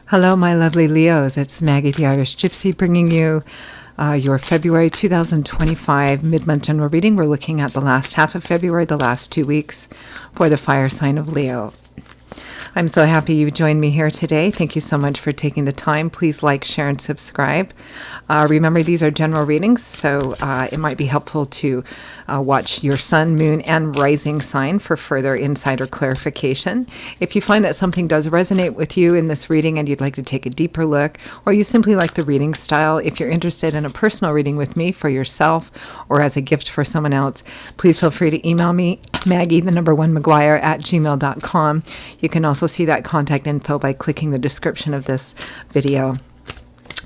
Hello, my lovely Leos. It's Maggie the Irish Gypsy bringing you your February 2025 mid-month general reading. We're looking at the last half of February, the last 2 weeks for the fire sign of Leo. I'm so happy you joined me here today. Thank you so much for taking the time. Please like, share, and subscribe. Remember, these are general readings, so it might be helpful to watch your sun, moon, and rising sign for further insight or clarification. If you find that something does resonate with you in this reading and you'd like to take a deeper look, or you simply like the reading style, if you're interested in a personal reading with me for yourself or as a gift for someone else, please feel free to email me, Maggie1McGuire@gmail.com. You can also see that contact info by clicking the description of this video.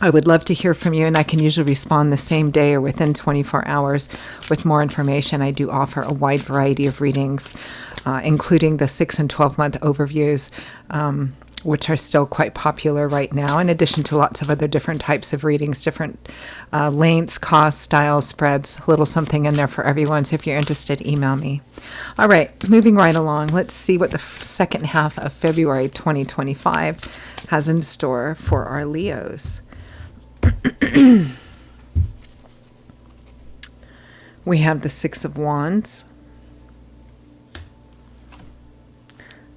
I would love to hear from you, and I can usually respond the same day or within 24 hours with more information. I do offer a wide variety of readings, including the 6 and 12-month overviews, which are still quite popular right now, in addition to lots of other different types of readings, different lengths, costs, styles, spreads, a little something in there for everyone. So if you're interested, email me. All right, moving right along, let's see what the second half of February 2025 has in store for our Leos. We have the Six of Wands,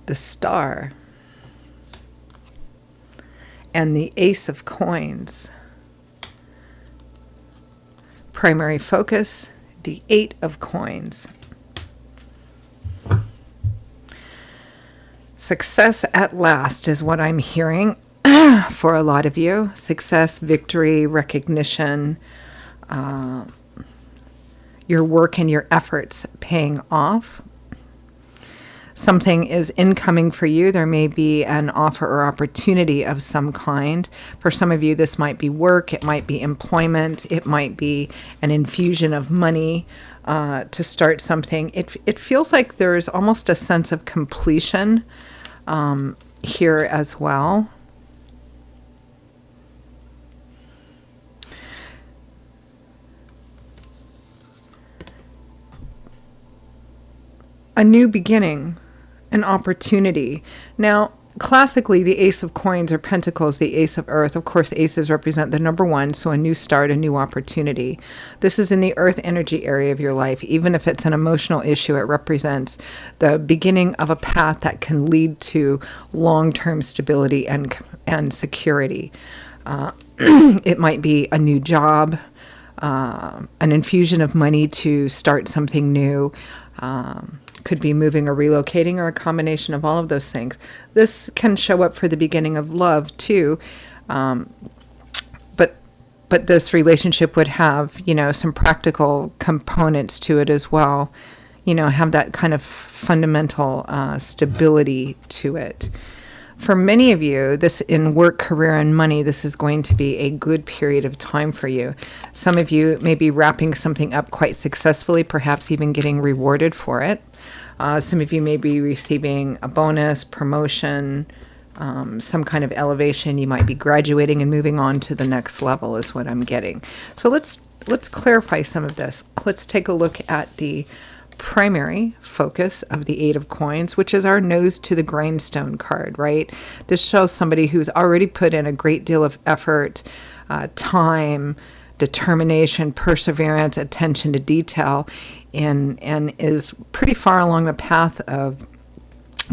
the Star, and the Ace of Coins. Primary focus, the Eight of Coins. Success at last is what I'm hearing for a lot of you. Success, victory, recognition, your work and your efforts paying off. Something is incoming for you. There may be an offer or opportunity of some kind. For some of you, this might be work, it might be employment, it might be an infusion of money to start something. It feels like there's almost a sense of completion here as well. A new beginning, an opportunity. Now, classically, the Ace of Coins or Pentacles, the Ace of Earth, of course, aces represent the number one, so a new start, a new opportunity. This is in the Earth energy area of your life. Even if it's an emotional issue, it represents the beginning of a path that can lead to long-term stability and security. It might be a new job, an infusion of money to start something new. Could be moving or relocating, or a combination of all of those things. This can show up for the beginning of love too, but this relationship would have, some practical components to it as well. Have that kind of fundamental stability to it. For many of you, this in work, career, and money, this is going to be a good period of time for you. Some of you may be wrapping something up quite successfully, perhaps even getting rewarded for it. Some of you may be receiving a bonus, promotion, some kind of elevation. You might be graduating and moving on to the next level is what I'm getting. So let's clarify some of this. Let's take a look at the primary focus of the Eight of Coins, which is our nose to the grindstone card, right? This shows somebody who's already put in a great deal of effort, time, determination, perseverance, attention to detail, and is pretty far along the path of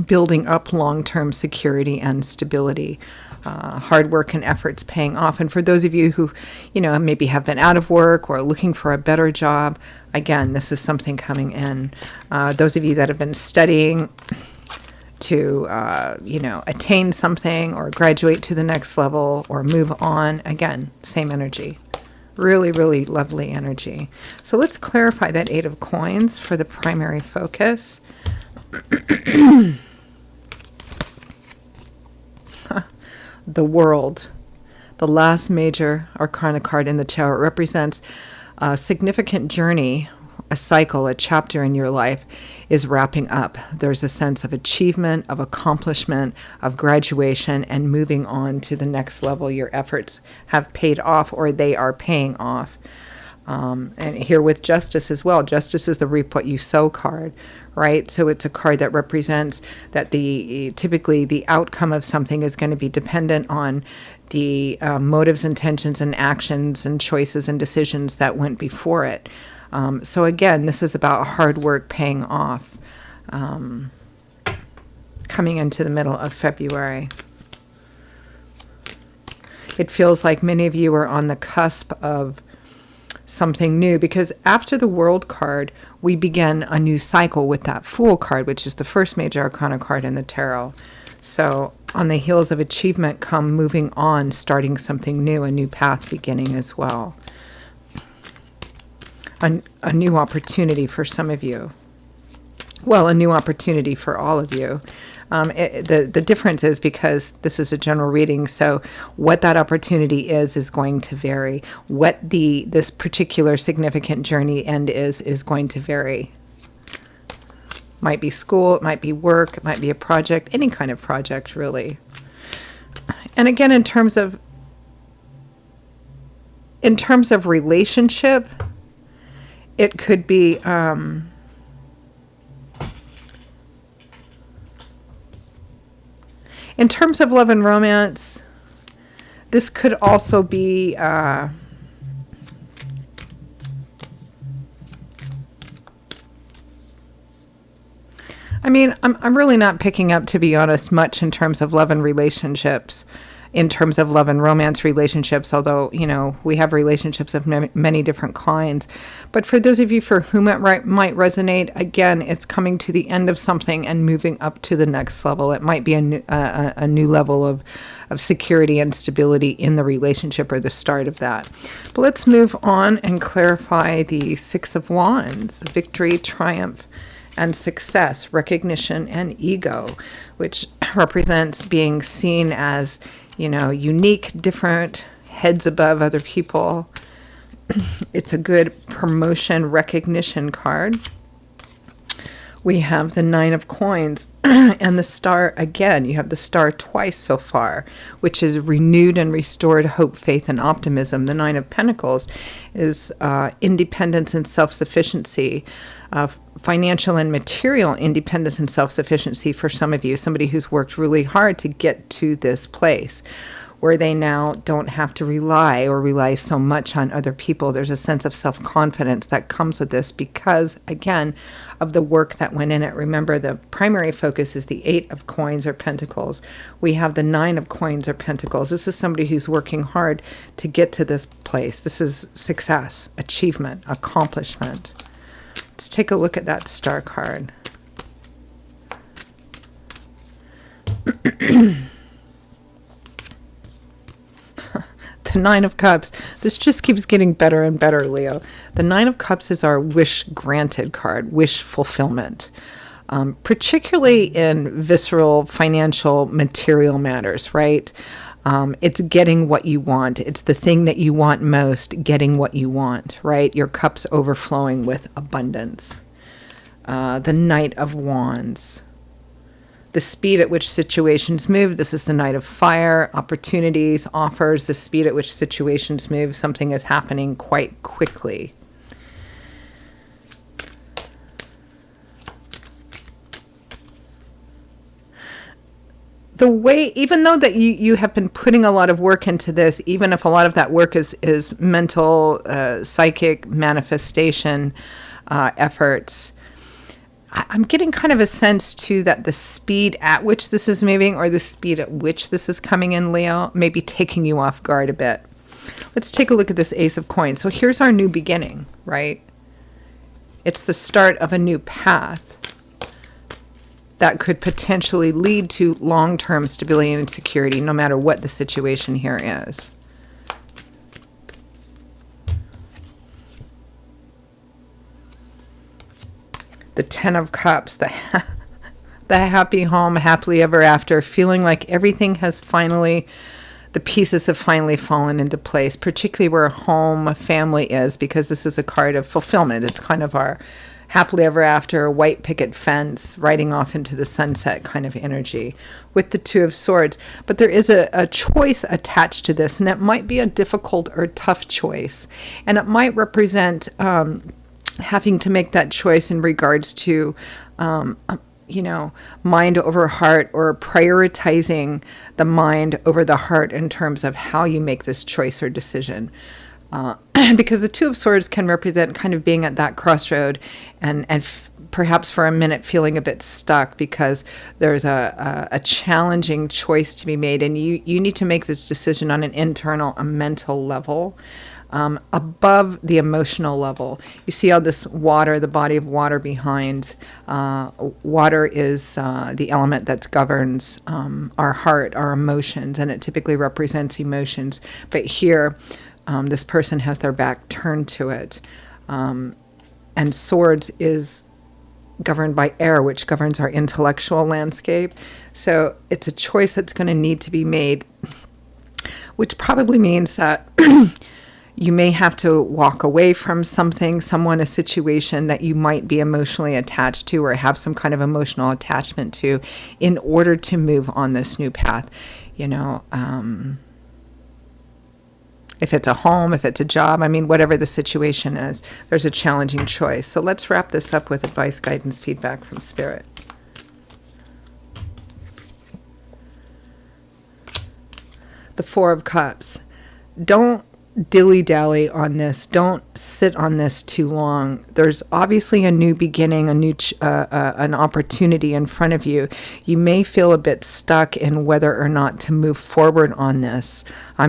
building up long-term security and stability. Hard work and efforts paying off. And for those of you who, maybe have been out of work or looking for a better job, again, this is something coming in. Those of you that have been studying to, attain something or graduate to the next level or move on, again, same energy. Really, really lovely energy. So let's clarify that Eight of Coins for the primary focus. The World, the last major arcana card in the tarot, represents a significant journey, a cycle, a chapter in your life is wrapping up. There's a sense of achievement, of accomplishment, of graduation, and moving on to the next level. Your efforts have paid off, or they are paying off. And here with Justice as well. Justice is the reap what you sow card, right? So it's a card that represents that typically the outcome of something is going to be dependent on the motives, intentions, and actions and choices and decisions that went before it. So again, this is about hard work paying off, coming into the middle of February. It feels like many of you are on the cusp of something new, because after the World card, we begin a new cycle with that Fool card, which is the first major arcana card in the tarot. So on the heels of achievement come moving on, starting something new, a new path beginning as well. A new opportunity for some of you. Well, a new opportunity for all of you. The difference is, because this is a general reading, so what that opportunity is going to vary. What this particular significant journey end is going to vary. Might be school, it might be work, it might be a project, any kind of project, really. And again, in terms of relationship, it could be in terms of love and romance, this could also be I'm really not picking up, to be honest, much in terms of love and relationships, in terms of love and romance relationships, although, we have relationships of many different kinds. But for those of you for whom it might resonate, again, it's coming to the end of something and moving up to the next level. It might be a new level of security and stability in the relationship, or the start of that. But let's move on and clarify the Six of Wands: victory, triumph, and success, recognition, and ego, which represents being seen as, unique, different, heads above other people. It's a good promotion, recognition card. We have the Nine of Coins and the Star again. You have the Star twice so far, which is renewed and restored hope, faith, and optimism. The Nine of Pentacles is independence and self-sufficiency, financial and material independence and self-sufficiency for some of you, somebody who's worked really hard to get to this place where they now don't have to rely so much on other people. There's a sense of self-confidence that comes with this because, again, of the work that went in it. Remember, the primary focus is the Eight of Coins or Pentacles. We have the Nine of Coins or Pentacles. This is somebody who's working hard to get to this place. This is success, achievement, accomplishment. Let's take a look at that Star card. The Nine of Cups. This just keeps getting better and better, Leo. The Nine of Cups is our wish granted card, wish fulfillment, particularly in visceral, financial, material matters, right? It's getting what you want. It's the thing that you want most, getting what you want, right? Your cup's overflowing with abundance. The Knight of Wands. The speed at which situations move. This is the Knight of Fire. Opportunities, offers, the speed at which situations move. Something is happening quite quickly. The way, even though that you have been putting a lot of work into this, even if a lot of that work is mental, psychic manifestation efforts, I'm getting kind of a sense, too, that the speed at which this is moving or the speed at which this is coming in, Leo, may be taking you off guard a bit. Let's take a look at this Ace of Coins. So here's our new beginning, right? It's the start of a new path that could potentially lead to long-term stability and security, no matter what the situation here is. The Ten of Cups, the happy home, happily ever after, feeling like everything has finally, the pieces have finally fallen into place, particularly where home, family is, because this is a card of fulfillment. It's kind of our happily ever after, white picket fence, riding off into the sunset kind of energy with the Two of Swords. But there is a choice attached to this, and it might be a difficult or tough choice. And it might represent having to make that choice in regards to mind over heart, or prioritizing the mind over the heart in terms of how you make this choice or decision. Because the Two of Swords can represent kind of being at that crossroad and perhaps for a minute feeling a bit stuck because there's a challenging choice to be made, and you need to make this decision on an internal, a mental level. Above the emotional level. You see all this water, the body of water behind. Water is the element that governs our heart, our emotions, and it typically represents emotions. But here, this person has their back turned to it. And swords is governed by air, which governs our intellectual landscape. So it's a choice that's going to need to be made, which probably means that you may have to walk away from something, someone, a situation that you might be emotionally attached to or have some kind of emotional attachment to in order to move on this new path. If it's a home, if it's a job, whatever the situation is, there's a challenging choice. So let's wrap this up with advice, guidance, feedback from Spirit. The Four of Cups. Don't dilly-dally on this. Don't sit on this too long. There's obviously a new beginning, an opportunity in front of you. You may feel a bit stuck in whether or not to move forward on this,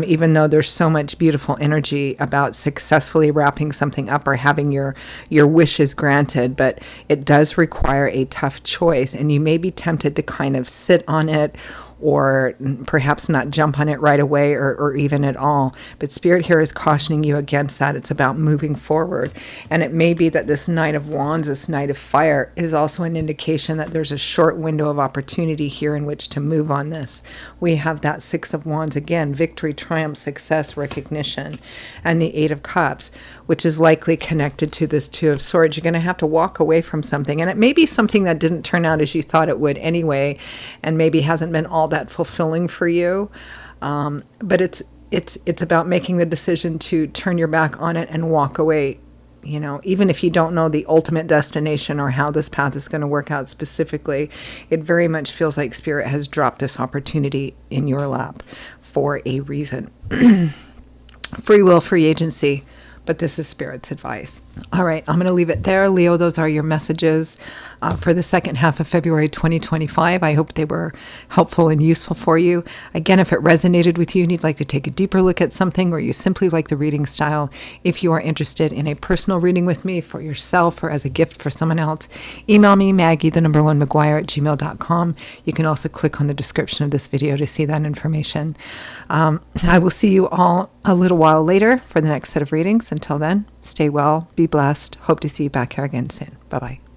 even though there's so much beautiful energy about successfully wrapping something up or having your wishes granted. But it does require a tough choice, and you may be tempted to kind of sit on it, or perhaps not jump on it right away, or even at all. But Spirit here is cautioning you against that. It's about moving forward. And it may be that this Knight of Wands, this Knight of Fire, is also an indication that there's a short window of opportunity here in which to move on this. We have that Six of Wands again, victory, triumph, success, recognition, and the Eight of Cups, which is likely connected to this Two of Swords. You're going to have to walk away from something, and it may be something that didn't turn out as you thought it would anyway, and maybe hasn't been all that fulfilling for you. But it's about making the decision to turn your back on it and walk away. Even if you don't know the ultimate destination or how this path is going to work out specifically, it very much feels like Spirit has dropped this opportunity in your lap for a reason. Free will, free agency. But this is Spirit's advice. All right, I'm going to leave it there. Leo, those are your messages for the second half of February 2025. I hope they were helpful and useful for you. Again, if it resonated with you and you'd like to take a deeper look at something, or you simply like the reading style, if you are interested in a personal reading with me for yourself or as a gift for someone else, email me, Maggie1McGuire@gmail.com. You can also click on the description of this video to see that information. I will see you all a little while later for the next set of readings. Until then, stay well, be blessed. Hope to see you back here again soon. Bye-bye.